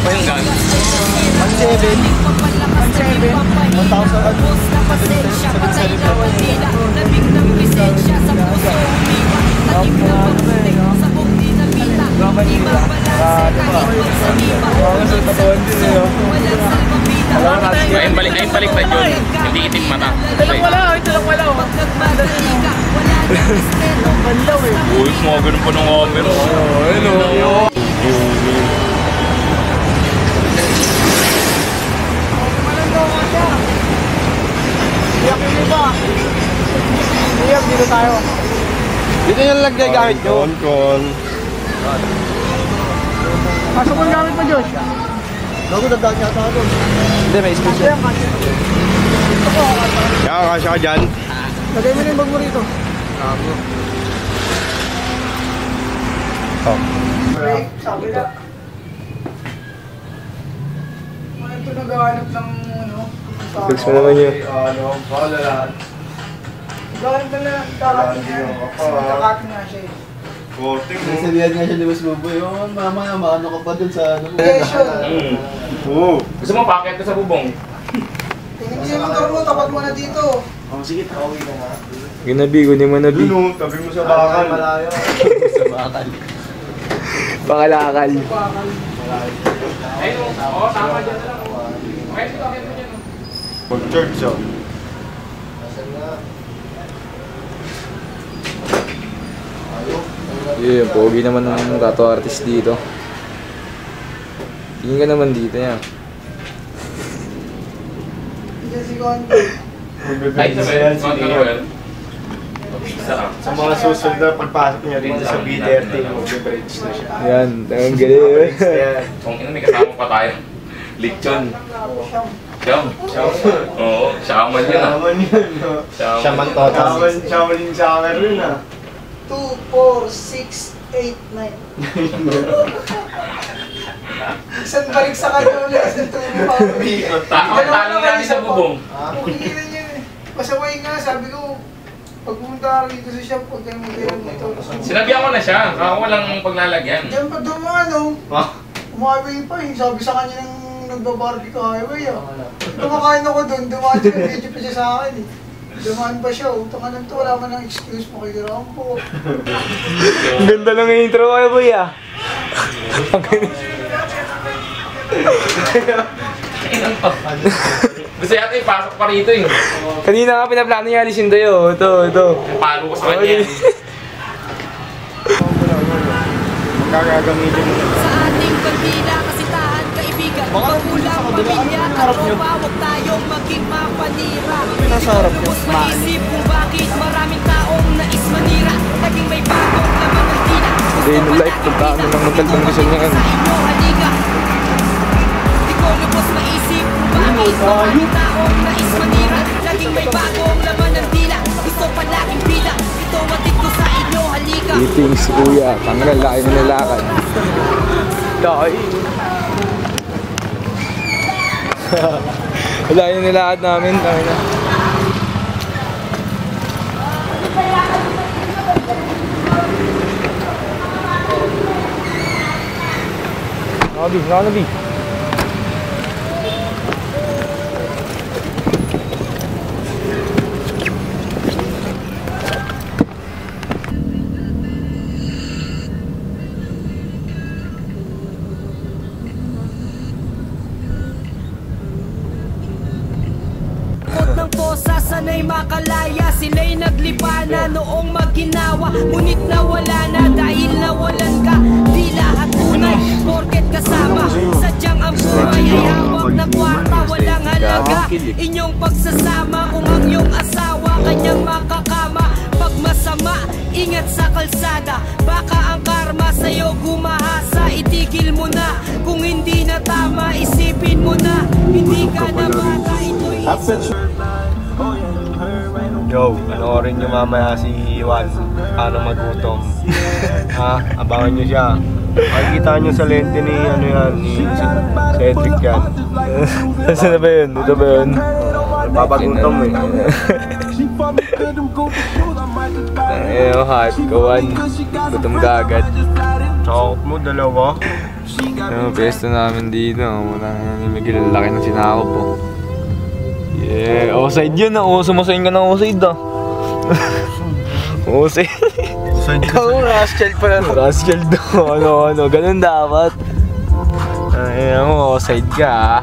pa yung gag? 1,700. Ayun balik na yun. Hindi itim mata. Ito lang wala. Uy, mga ganun pa ng camera. Ayun o. Dito tayo. Dito yung gamit nyo. Kon. Pasok mo yung gamit mo, Josh. Bago dadaan niya ata doon. Hindi, may space yan. Kasya ka dyan. Lagay mo na yung bag mo rito. Sabi na. Ito naghahanap ng Fix mo naman yun. Gawin ka na, kakating nga siya eh. Korting mo. Sabihan nga siya ni Mas Buboy, mama, maano ka pa dun sa ano. Oo. Gusto mo packet ka sa bubong? Tingnan niyo yung motor mo, tapat mo na dito. Sige, tawag ka nga. Ginabi, kunin mo na bi. Yun o, tabi mo sa bakal. Malayo. Sa bakal. Pakalakal. Ayun o, tama dyan na lang. Okay, packet mo dyan o. Mag-church o. Yeah, pogi naman ng tattoo artist dito. Tingin ka naman dito niya. Diyan si Conte. Ay, sabi, Sa mga susunod na pagpasok niya dito sa B30, mag-bridge na siya. Yan, ang galing. kung ina may kasama pa tayo. Lechon. Siyam. Oo, shaman yun ah. Shaman yun, no? Shaman Shaman yung shaman rin ah. 2, 4, 6, 8, 9. Isang balik sa kanya ulit. Isang tubo pa ulit. Taling namin sa bubong. Pukilan niya eh. Pasaway nga, sabi ko, pag pumunta ka dito sa shop, huwag kayong mag-ilan dito. Sinabihan ko na siya, kaya walang paglalagyan. Diyan pa dumaan umaway pa eh. Sabi sa kanya nang nagbabarbecue highway Kumakain ako doon, dumaan siya, video pa siya sa akin eh. Dumaan pa siya, utang ka to, wala man ng excuse mo kay Rampo. Ang ganda lang yung intro kayo, boy ah. Gusto yata ipasok pa rito eh. Kanina nga pinaplano niya alisin tayo. Ito. Palo ko sa kanya. Magkakagamitin mo na. Sa ating kandila, kasitahan, kaibigan, magulang, pamilya, at tropa, huwag tayong maging mapanira. Nasa harap niyo. Tapos maisip kung bakit maraming taong nais manira. Naging may bagong laman ng tila. Day in life, pagkaano lang magkalbang gusto niya yan. Sa inyo, halika. Di ko lubos maisip kung bakit maraming taong nais manira. Naging may bagong laman ng tila. Gusto palaging pila. Ito matid ko sa inyo, halika. Meetings, kuya. Tangal, laki na nalakan. Dahil. Wala yung nilakad namin. Dahil na. Nakabi. Ng posa, sana'y makalaya. Sila'y naglipana noong magginawa. Ngunit nawala na dahil nawalan ka. Di lahat tunay, porket kasama. Sadyang ang buhay ay hawak na kwarta. Walang halaga inyong pagsasama. Kung ang iyong asawa kanyang makakama. Pag masama, ingat sa kalsada. Baka ang karma sa'yo gumahasa. Itigil mo na, kung hindi na tama, isipin mo na. Hindi ka na bata, ito'y Yo, panoorin nyo mamaya si Juan. Paano magutom. Ha? Abangan nyo siya. Makikita nyo sa lente ni ni Cedric yan. Saan na ba yun? Dito ba yun? Papagutom eh. Ayun, hype kawan. Gutom gagad. Tsaka mo, dalawa. Yung pwesto namin dito, munang Miguel, laki ng sinakop po. Yeah, offside yun ah. Sumasayin ka ng offside ah. Offside. Ikaw, Rascal pala. Rascal daw, ano, ganun dapat. Ayun mo, offside ka ah.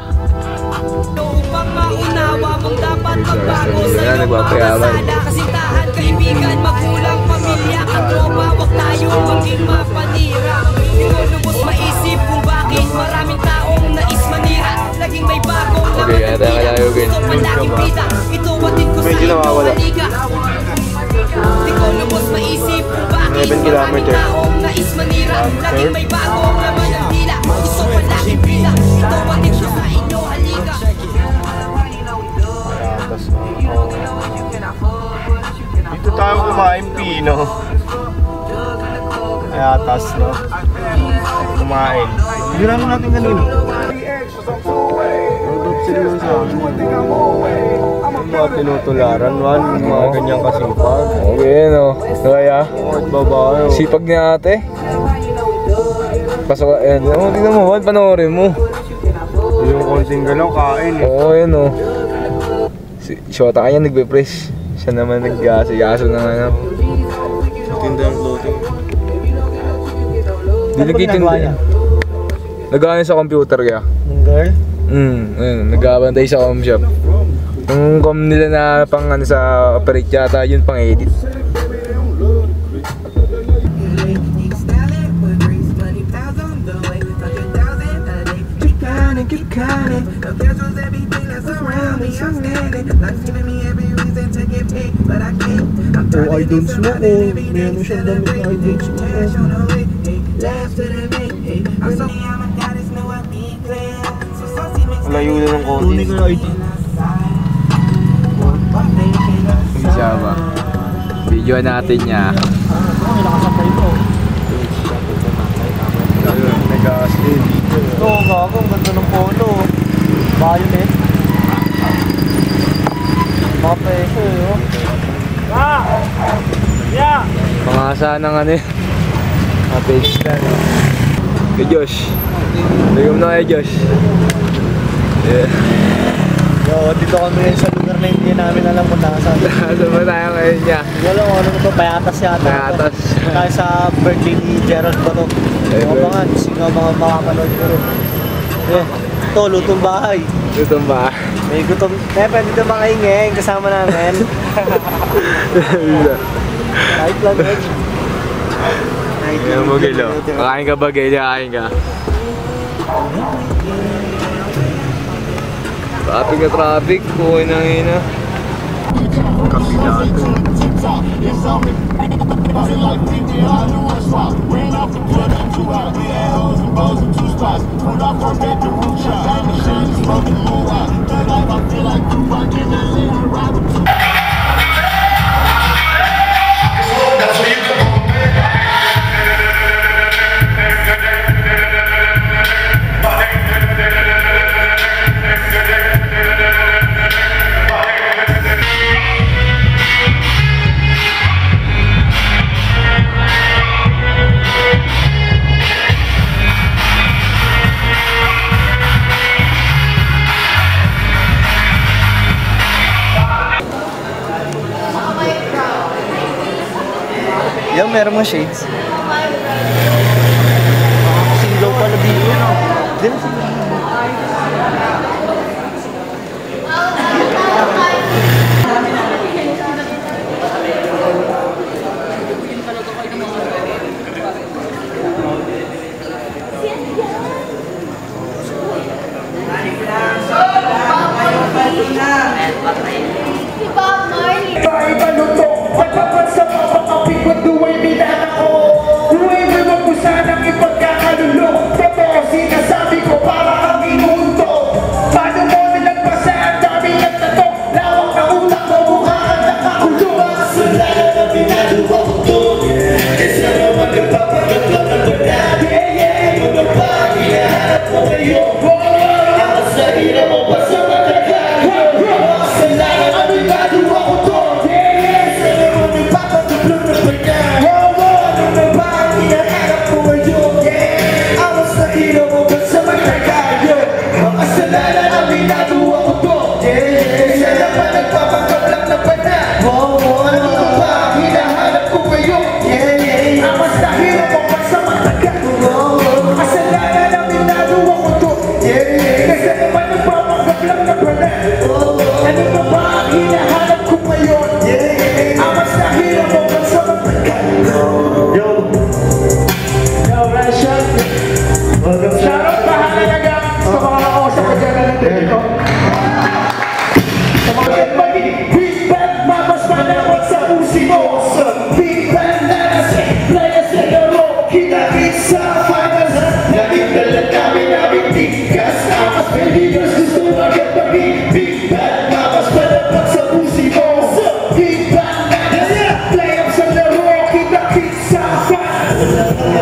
Upang maunawa mong dapat magbago sa iyong mga nagpapayaman. kasala. Kasintahan, kaibigan, magulang, pamilya, katropa. Huwag tayong maging mapanira. Di ko lubos maisip kung bakit maraming taong nais manira. Laging may bagong laman ng tila. Gusto palaging pita. Ito atin ko sa iyong halika. Di ko lubos maisip kung bakit maraming taong nais manira. Laging may bagong laman ng tila. Gusto palaging pita. Ito atin ko sa iyong halika. Dito tayo kumain Pino. Ayatas, no? Kumain. Hindi naman natin ganun. Product sila sa akin. Yung mga tinutularan, man. Mga ganyang kasipag. Okay, no. Kaya, At babae. sipag niya ate. Pasok, tingnan mo, Juan, panoorin mo. Yung konting galaw, kain eh. Oo, yun o. Shota kanya nagbe-press. Siya naman nag-yaso ng ano. Tinda ang floating. Diligitin din. Nag-ano sa computer kaya. Yung girl? Ayun, nag-aabantay sa com shop. Yung com nila na pang ano sa operate yata, yun pang edit. Oh, I don't smoke. Meron siyang damit na I don't smoke. Layo na ng konti. Tunay ko na ID. Siya ba? Video natin niya. Ay, nakasapay ko. Nag-a-asli dito. Oo, gago. Ang ganda ng photo. Violet. Mga peso eh, oh. Pangasa ng ano yun. Mga page na no. Kay Josh. Bigyan mo na kay Josh. Yeah. Yo, dito kami sa lugar na hindi namin alam kung nakasaan. Saan ba tayo ngayon niya? Wala ko ano to, payatas yata. Payatas. Kaya sa birthday ni Gerald ba to? Abangan, sino mga makapanood ko rin. Eh, ito, lutong bahay. Lutong ba? May gutom. Pwede ito makaingin kasama namin. Kahit lang yun. Yan mo Gilo. Kakain ka ba Gilo? Kakain ka. Traffic na traffic. Kuhay na ngayon na. Yung meron mo shades. Singaw pala dito. Di na singaw. Sanang ipagkakalulong, totoo sinasabi ko para naman nagpapanggap lang na bana. Ano ka ba ang hinahanap ko ngayon? Ang mas nahirap ang pansamantaka. Kasalanan ang ginagawa ko to. Kasi naman nagpapanggap lang na bana. Ano ka ba ang hinahanap ko ngayon? Ang mas nahirap ang pansamantaka. Yo, Russian. Shoutout mahalaga sa mga nakausap ko dyan na nandito. Sa mga mali, big band, mamas manawag sa pusi mo. Big band na nasa, playa sa laro, kita-kit sa finals. Naging kami namin tigas, amas Pilipinas gusto agad maging. Big band, mamas manawag sa pusi mo. Big band na nasa, playa sa laro, kita-kit sa finals.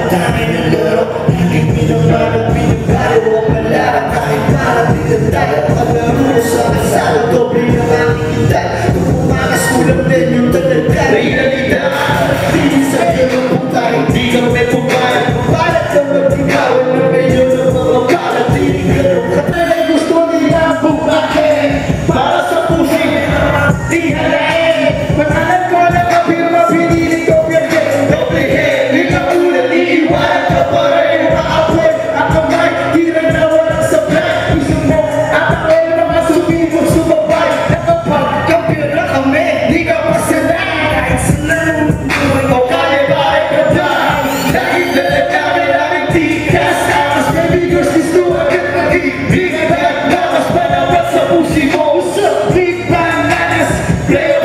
Dami ng laro, laging pinamahal, pinagkalo ang malala. Kahit parang tayo pag-laro sa kasalo, doble na makikita. Kung umakas kulang din yung talaga realita. Hindi sa iyo puta, hindi kami pumayag. Papalat kang magtigawan na ngayon ng mga palat. Hindi ganun kapalay gusto nila bumakin. Para sa pusing, di halain. Matalan ko na kapirma, pinili ko pirgit. Doble head, ikaw ulit iiwanan ka para yung maapoy. Ang kamay, hirang na walang sablay. Gusto mo, at ang mga sumibog sumabay. Nakapag-kampiyon na kami, di ka pasanay. Kahit sanay, o kaya ba ay kapay. Dahil lalagami namin tikas. Amas kaibigas, gusto agad mag-ibig. At mas panawat sa pusi mo. Big bananas, play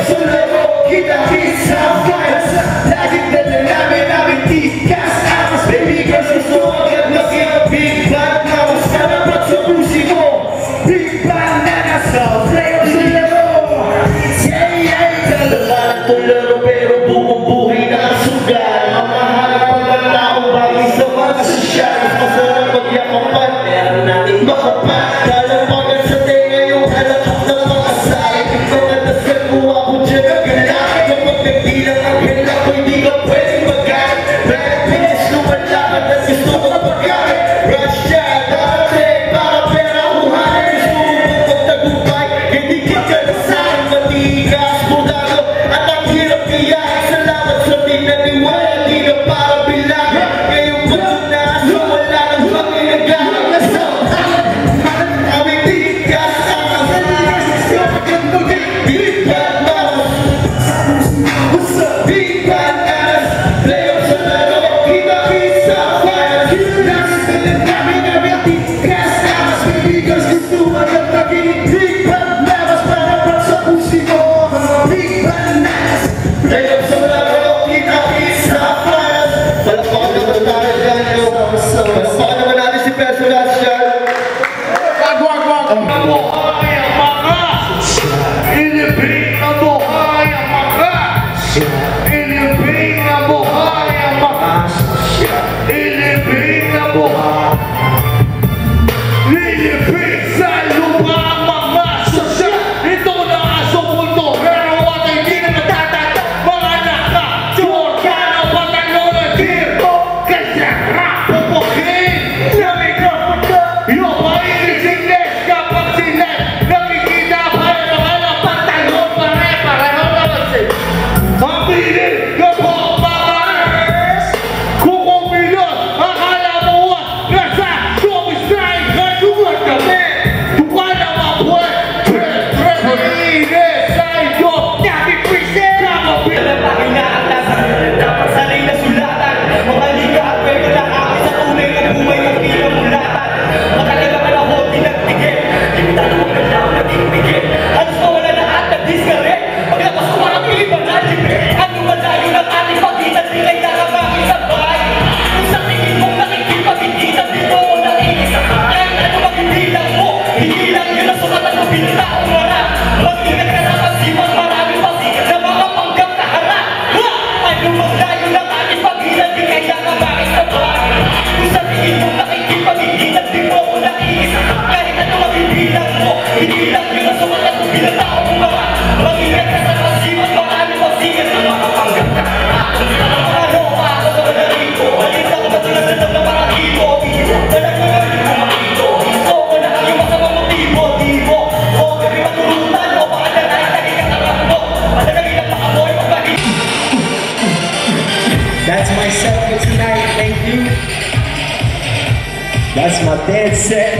dead set.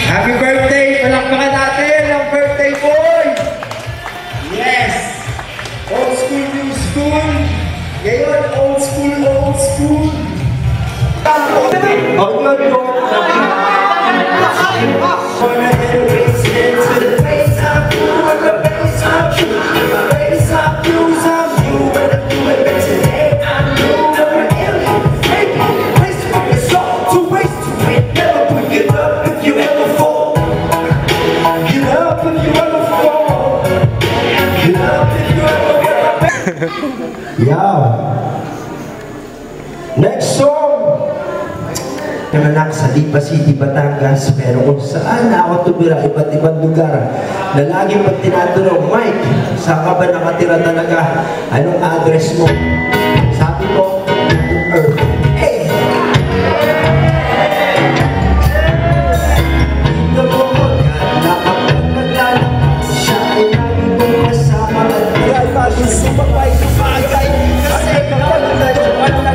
Happy birthday! Palakpakan natin ang birthday boy! Yes! Old school, new school. Ngayon, old school, old school. Next song! Nanganak sa Lipa City, Batangas, pero kung saan ako tumira, iba't ibang lugar na lagi pag tinatanong, Mike, saan ka ba nakatira talaga? Anong address mo? Sabi ko, Earth. Hey! Dito ko maganda kapag naglalakad, siya ay lagi kong kasama at naglalakad, sumabay ng bagay, kasi kapag naglalakad,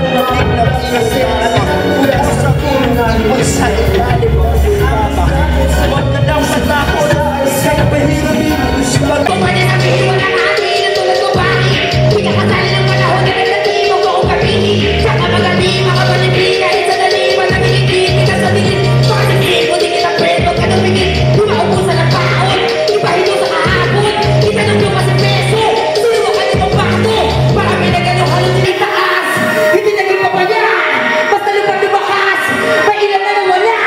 kasi wala sa punan mo sa ilalim mo yung papa. Huwag ka daw matakot dahil sa'yo pahirapin mo sulat. Kung wala na kayo, wala na atin na tulad mo baki. Hindi ka kasali ng panahon na nagdating mo kung kapili. Saka magaling, makabalibig kahit sa dali. Manangigigit, hindi ka sa tingin. Pagkasagin mo, di kita pwede, huwag ka tumigil. Lumaubusan ang paon, ibahin mo sa kahapon. Itanong nyo kasi peso, surukan niyo pang bato. Marami na gano'ng halong tinitaas. Hindi naging papayan. Basta lupag lumakas, may ilan na nawala.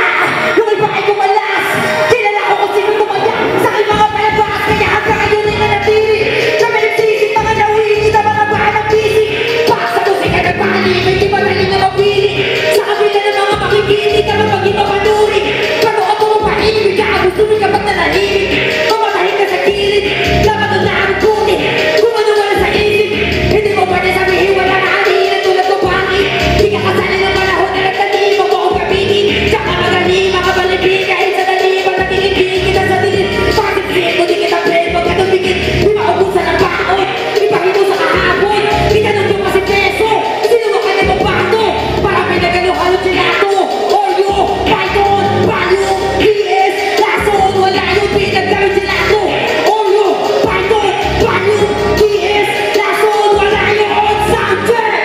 Yung iba ay kumalas. Kilala ko kung sino tumaya sa aking mga palabas. Kaya hanggang ngayon ay nanatili. Kami nagsisip mga nawili na mga banang busy. Basta musika nagpakalibay, di ba galing na mapili. Sa kabila ng mga makikinig ka mapaging mapanuri. Bago ako mapaibig ka, gusto mo kapag nanahimik. Mamatahin ka sa kilid, laban doon na ang kunin. Kung ano wala sa isip, hindi mo pwede sabihin wala na alihin tulad ko bakit. Di ka kasali ng panahon na nagdating mo kung kapitin. Saka magaling, makabalibig kahit sa dali. Nagiging kita sa dilim. Bakit mo di kita pwede, huwag ka tumigil. Di maubusan ang baon, ibahin mo sa kahapon. Itanong nyo kasi peso, sinuwakan niyo mong bato. Marami na gano'ng halong gelato. Oreo, Python, Value, PS, Lason. Wala yung pinagdamit gelato. Oreo, Python, Value, PS, Lason. Wala yung sound check.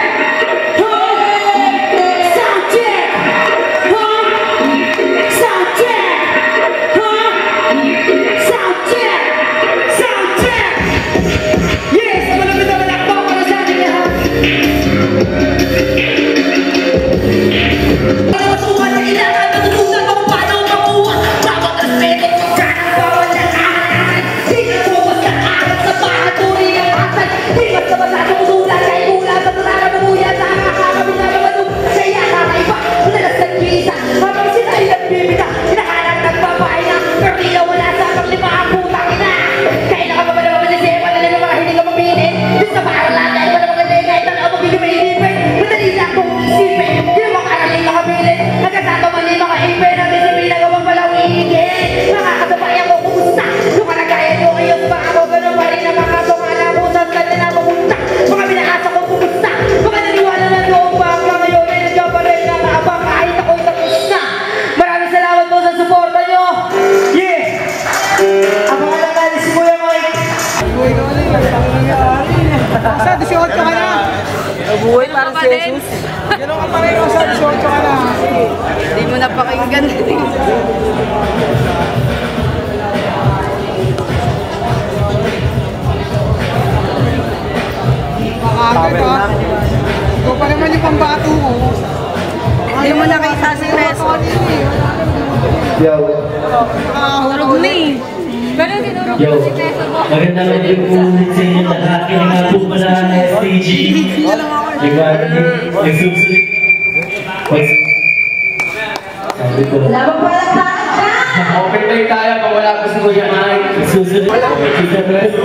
Sound check. Sound check. Sound check! Sound check! Yes! Malapit na malakbo para sa ating lahat! Para matuwa na kailangan natutunan kung paano makuha. Bawat respeto kung saan ang bawal na kahanan. Di ka tumas ka arat sa pahaturi ng asan. Di mas na masasong usulan kahit mula sa nararambuya sa kakakabit na naman kaya kakaiba. Madalas nagpisa habang sila ay nagbibita. Hinahanap nagpapahinga pero di na wala sa paglima ang putang ina. Kailan ka ba ba naman manisip? Wala na mga hindi ka mapinin. Di sa paralan dahil wala maganda kahit ang ako bigyan may inipin. Madali lang kung isipin. Di na makaraling makabilin. Nagkasama mali mga ipin. Ang disipin na gawang walang iigin. Mga kasabayan ko kumusta? Yung kalagayan nyo ngayon sa mga ako ganun pa rin ang mga tunga na pusat ka na mapunta. Mga binahasa ko kumusta? Mga naniwala na doon pa hanggang ngayon ay nandiyan pa rin nakaabang kahit ako'y tapos na. Maraming salamat po sa suporta nyo. Yeah! Ang mga nangali si Kuya Mike. Sa 18 ka na. Buhay parang si Jesus. Gano'n ka pa rin sa 18 ka na. Hindi mo napakinggan. Makagad ha. Ikaw pa naman yung pambato mo. Hindi mo nakita si Reso. Yo. Turog na eh. Pero tinurog mo si Reso mo. Magandang gabi po sa inyo lahat. Kaya nga po pala ng STG. Nagsusulit. Sabi ko. Labang palakpakan ka! Open tayo tayo kung wala pa si Kuya Mike. Nagsusulit. Kita Reso.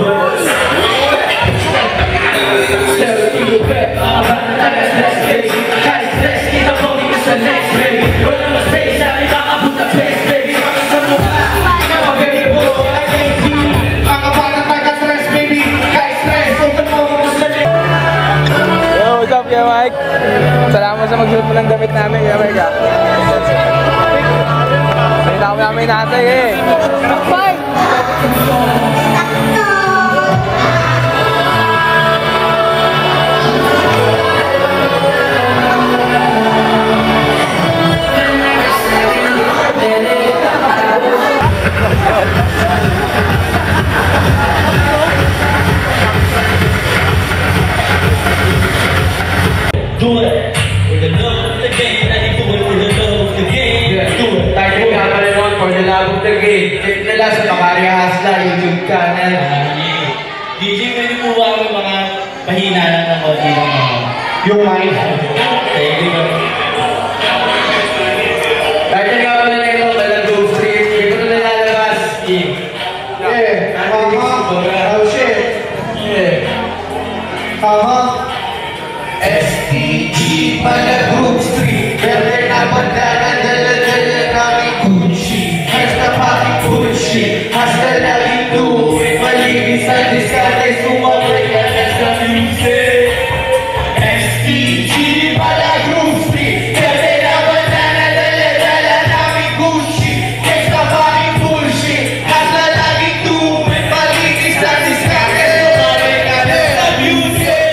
Yo, what's up, Kuya Mike? Salamat sa magsuot mo ng damit namin, Kuya Mike. may natay eh. Bye! Do it with the love of the game. I do it with the love of the game. Do it. Tayo nga pala nun for the love of the game. Check nila sa Macaria Hasla YouTube channel. DJ, pwede po ba ang mga pahina lang ng konti ng mga Yung mic. thank you. Tayo nga pala na ito, Balagong Street. Hindi ko na nalalabas. Oh shit. STG Balagong Street. Berde na bandana, dala-dala namin Gucci. Hasta paki Gucci, hasta laging duwi. Malinis ang diskarte, sumabay ka na sa music. STG Balagong Street. Berde na bandana, dala-dala namin Gucci. Hasta paki Gucci, hasta laging duwi. Malinis ang diskarte, sumabay ka na sa music.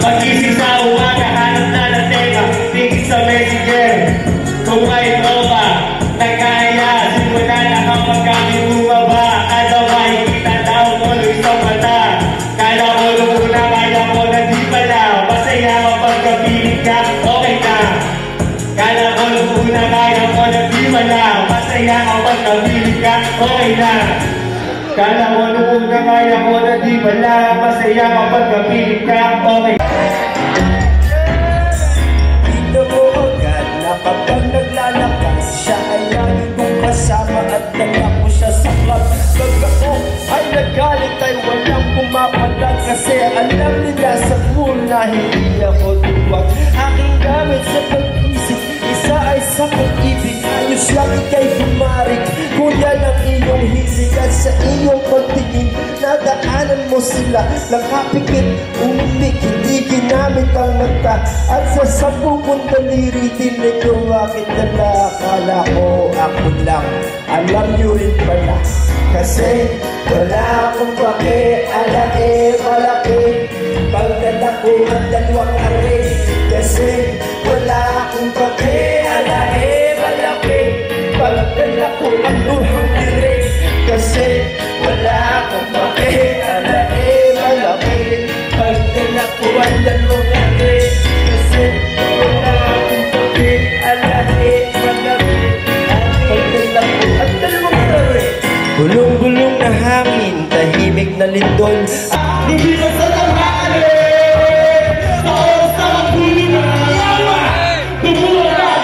Pag-isip sa umaga, hanap na ng teka. Tingin sa messenger. Kung may tropa, nagkaya. Simula na kapag kami bumaba. Kada makikita daw tuloy sa mata. Kala ko nung una, kaya ko na di pala. Masaya kapag kapiling ka, okay na. Kala ko nung una, kaya ko na di pala. Masaya kapag kapiling ka, okay na. Kala ko nung una, kaya ko na di pala. Masaya kapag kapiling ka, okay na. Dito mo agad na kapag naglalakas siya ay lagi kong kasama at nangyak ko siya sa club. Pag ako ay nagalit ay walang pumapalag kasi alam nila sa pool na hindi ako tuwag. Aking gamit sa pag-isip, isa ay sa pag-ibig. Ayos lang ikay gumarik kung yan ang iyong hilig at sa iyong pagtingin nadaanan mo sila nakapikit, umimik, hindi ginamit ang mata at sa 10 mong daliri tinig ko aking dala. Akala ko ako lang, alam nyo rin pala kasi wala akong pake, alaki, malaki pagdala ko ang dalawang ari kasi wala akong pake, alaki, malaki pagdala ko ang luhang diri kasi wala akong pake, alaki, malaki pagdala ko ang dalawang ari kasi wala akong pake, alaki, malaki pagdala ko ang dalawang ari. Bulong-bulong na hangin, tahimik na lindol. Hindi na sa tanghali, sa oras na magbulo na yaman, tumulat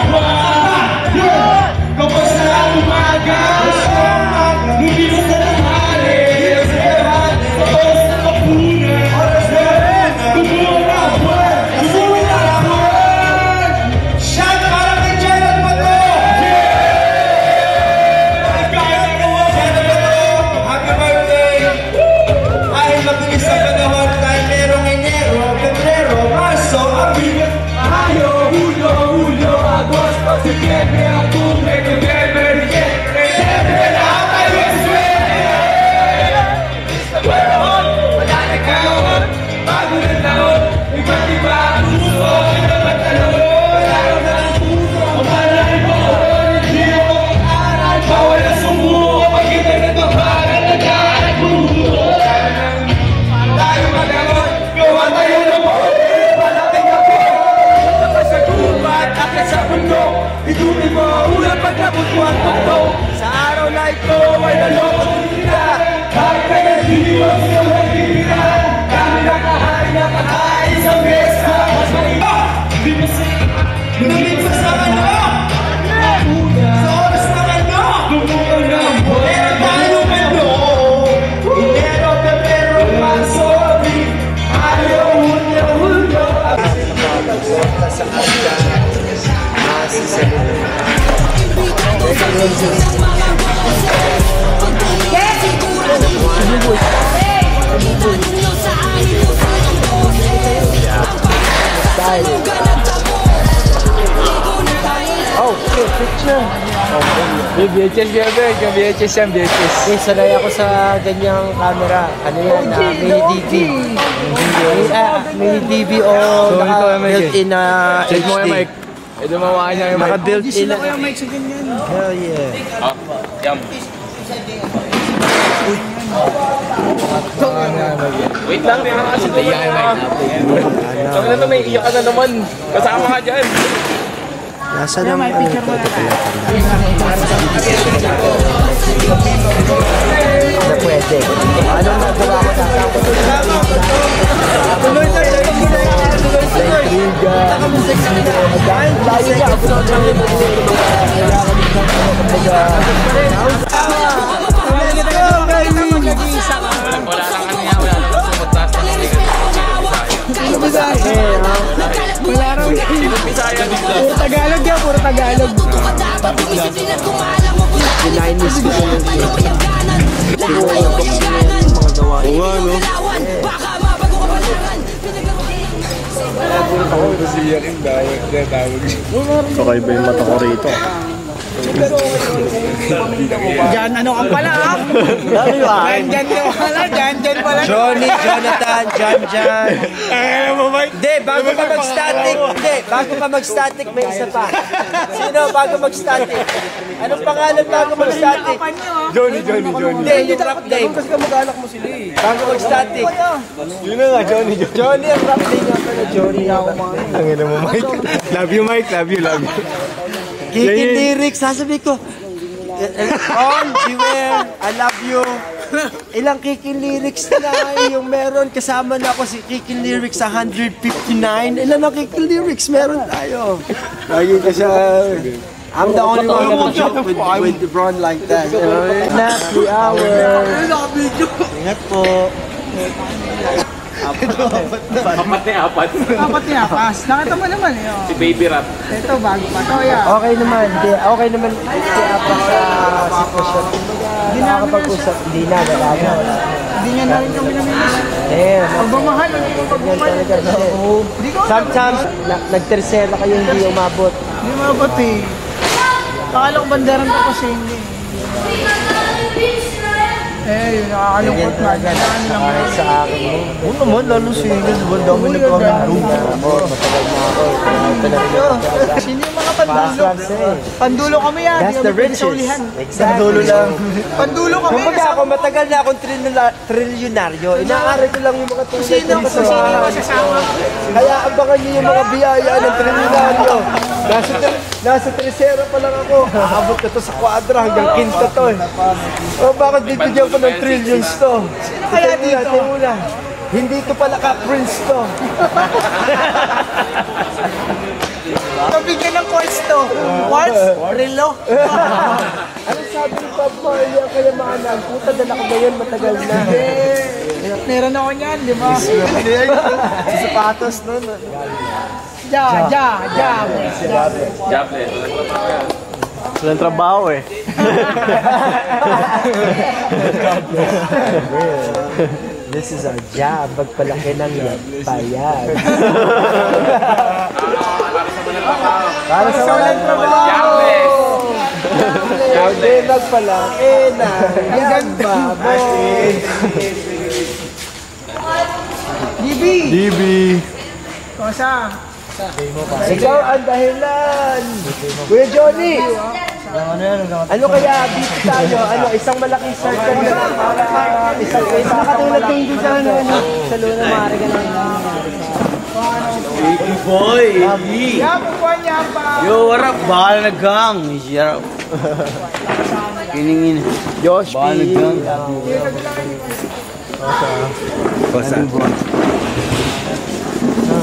buhay ko ay nalokong nila. Kahit pinag-iwan sa nila, kami nakahain na kakain sa mesa. Mas maiba, di mo lumipas sa ano? Sa oras na ano? Lumukan na ang boya, paano ka no? Inero, pero sorry. Ayaw, hulyo. Sa kanya, nasisalit. Oh, okay, picture. Yung VHS yan, yung VHS yan, VHS. Eh, sanay ako sa ganyang camera. Ano yan, mini DV. Mini DV o naka-built-in na check mo yung mic. Eh, dumawaan niya yung mic. Naka-built-in na. Kaya mic sa ganyan. Hell yeah. Jam. Wait lang, may mga kasi iyak yung mic. Sabi na ito, may iyak ka na naman. Kasama ka dyan. Nasa lang ano ito pala. Na pwede. Anong nagawa ko sa ako? Tuloy na ito. Layo niya. Ako na Wala lang ano yan, wala lang sumagtas na Wala raw. Sino Bisaya dito? Puro Tagalog yan, puro Tagalog. Dinainis ko sa Okay ba yung mata ko rito? Diyan, ano ka pala ha? Diyan pala, diyan pala. Johnny, Jonathan, Jan. Hindi, bago pa mag-static, may isa pa. Sino bago mag-static? Anong pangalan bago mag-static? Johnny. Hindi, yung rap name. Kasi kamag-anak mo sila eh. Bago mag-static. Yun na nga, Johnny. Johnny, ang rap name nga pala, Johnny. Tangina mo, Mike. Love you, Mike. Love you. Kiki lyrics, sasabihin ko, on, beware, I love you. Ilang Kiki lyrics na yung meron. Kasama na ako si Kiki lyrics 159. Ilan ang Kiki lyrics meron tayo? Lagi ka siya. I'm the only one who can joke with Ron like that. Not 3 hours. Ingat po. Apat na apat. Apat niya, pas. Nakita mo naman eh. Si Baby Rap. Ito, bago pa. Ito, yeah. Okay naman. Okay naman si Apa sa sitwasyon. Hindi nakakapag-usap. Hindi na, wala na. Hindi niya na rin kami namimiss. Eh, Pagmamahal, hindi mo pagmamahal. sometimes, nagtersela kayo hindi umabot. Hindi mabot eh. Akala ko banderan ko kasi hindi. Eh, yun, nakakalungkot na. Ganaan lang mo. Sa akin mo. Oo naman, lalo singles. Dami nagkakaroon. Matagal na ako. Sino yung mga pandulo? Pandulo kami yan. That's the riches. Pandulo lang. Pandulo kami. Kumbaga ako, matagal na akong trilyonaryo. Inaaral ko lang yung mga tulad. Sino yung masasama? Kaya abangan niyo yung mga biyaya ng trilyonaryo. Nasa tresero pa lang ako. Aabot ko to sa kwadra hanggang quinto to eh. O bakit bibigyan ko ng trillions to? Sino kaya dito? Hindi ko pala ka-prince to. Nabigyan ng quartz to. Quartz? Relo? Ano sabi ni Bob Marley ang kayamanan? Puta, dala ko ngayon, matagal na. Meron ako niyan, di ba? Sa sapatos nun. Jobless. Walang trabaho eh. This is our job. Magpalaki ng payag. Para sa walang trabaho. Jobless. Sabi magpalaki ng baboy. DB! Kosa? Ikaw ang dahilan. Kuya Johnny. Ano kaya beat tayo? Isang malaking circle na para isang katulad kayo sa Luna Mare ka lang. Boy! Yapa po, yapa! Yo, what up? Bahal na gang! Yarap. Kiningin. Josh P. Bahal na gang. Kosa.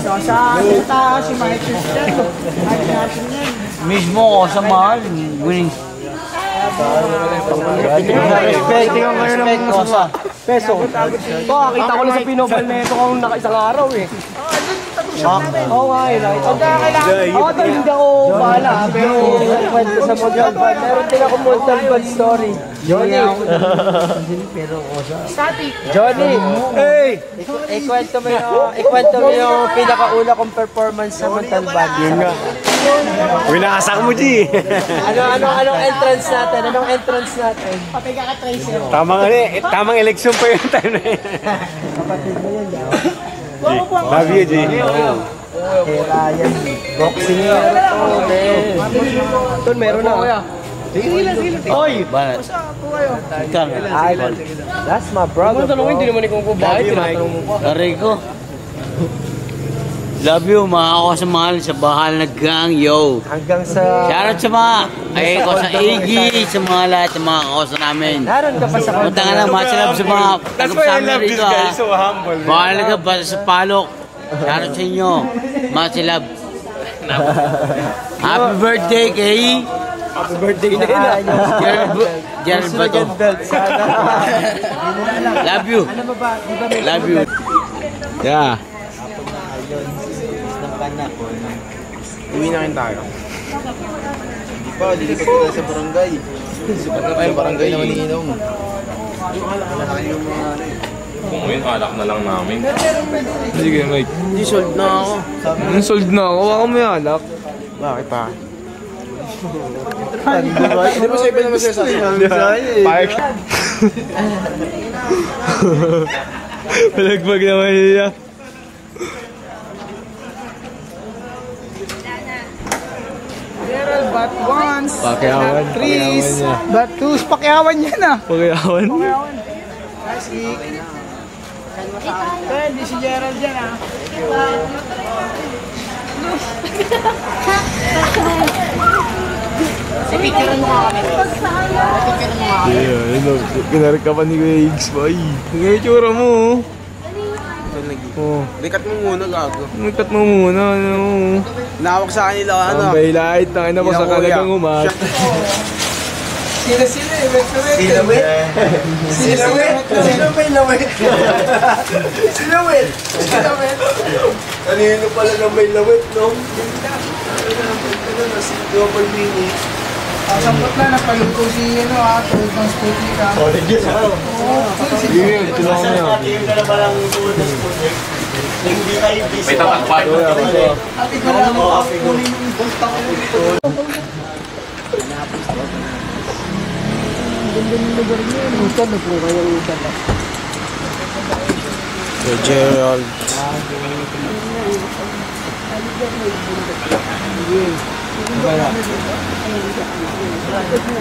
Sa si Michael Jackson. Mismo ko sa mahal. Winning. Respect. Tingnan ngayon ng Kosa. Peso. Ito, nakita ko lang sa Pinobal na ito kung naka-isang araw eh. Oo nga eh. Ako ito hindi ako bahala pero kwento sa Montal Bad. Meron din ako Montal Bad story. Johnny. Johnny. Hey! Ikwento mo yung pinakauna kong performance sa Montal Bad. Yun nga. Winasak mo, G. Anong entrance natin? Anong entrance natin? Patay ka ka tracer. Tamang eleksyon pa yung time na yun. Kapatid mo yun. Love you, G. Ryan. Boxing nga ito. Meron na. Oy! Banat. Ikan. That's my brother, bro. Hindi naman ikaw kubayad. Aray ko. Love you, mga ako sa mahal sa Bahal na gang, yo. Hanggang sa... Shoutout sa mga ko sa Iggy, sa mga lahat ng mga kakosa namin. Naroon ka pa sa... Punta nga lang, masalab sa mga tagapsami rito, ha. Bahal na ka pa sa Palok. Shoutout sa inyo, masalab. Happy birthday kay... Happy birthday na yun. Gerald Bato. Love you. Love you. Yeah. Uwi na rin tayo. Hindi pa, lilipat ko sa barangay. Ay, barangay naman iinom. Kung ngayon, alak na lang namin. Sige, Mike. Hindi, sold na ako. Sold na ako. Waka mo yung alak. Bakit pa? Hindi mo sa iba naman sa'yo. Park. Palagbag naman niya. Gerald, bat once. Pakyawan. Threes. Bat twos. Pakyawan yan ah. Pakyawan. Last week. Hindi si Gerald yan ah. Picture mo kami. Picture mo kami. Yeah, kinarik ka pa ni Kuya Higgs pa. Ay, ang itsura mo. Oh. Likat mo muna, gago. Magkat mo muna, ano. Nawak sa kanila, ano? Ang baylait, tangin na pa sa kalagang umat. Sila eh. Silawit. Kanino pala na may lawit, no? Si Double Mini. Sampot na, napaluto si ano ah. Tulad ng Sputnik ah. Oh, legit, ano? Sige, tulungan mo yan. Yung dala ba lang tulad ng Sputnik? Hindi kayo busy. May tatakpan. At ikaw na naman kukunin yung basta ko dito. Ganda ng lugar niyo. Utan na po kayo utan na. Gerald.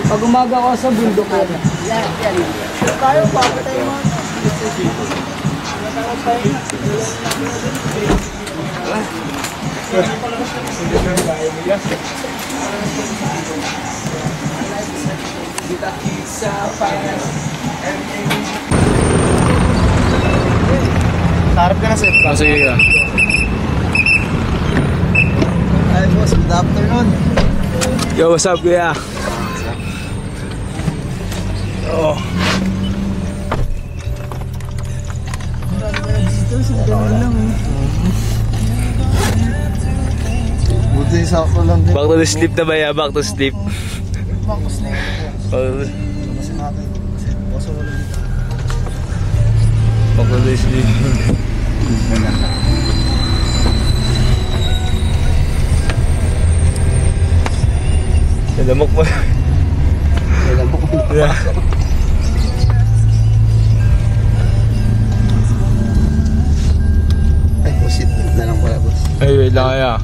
Pag umaga ako sa bundok ko. Tayo, bakit tayo mga? Harap ka na, Seth. Sige ka. Hi, boss. Good afternoon. Yo, what's up, Kuya? Oh. Buti sakto lang din. Back to the sleep na ba ya? Back to sleep. Bangkos na yun. Back to the sleep. Nalamok mo. Nalamok mo. Yeah. Ay, pusit na lang pala, boss. Ay, wait lang kaya.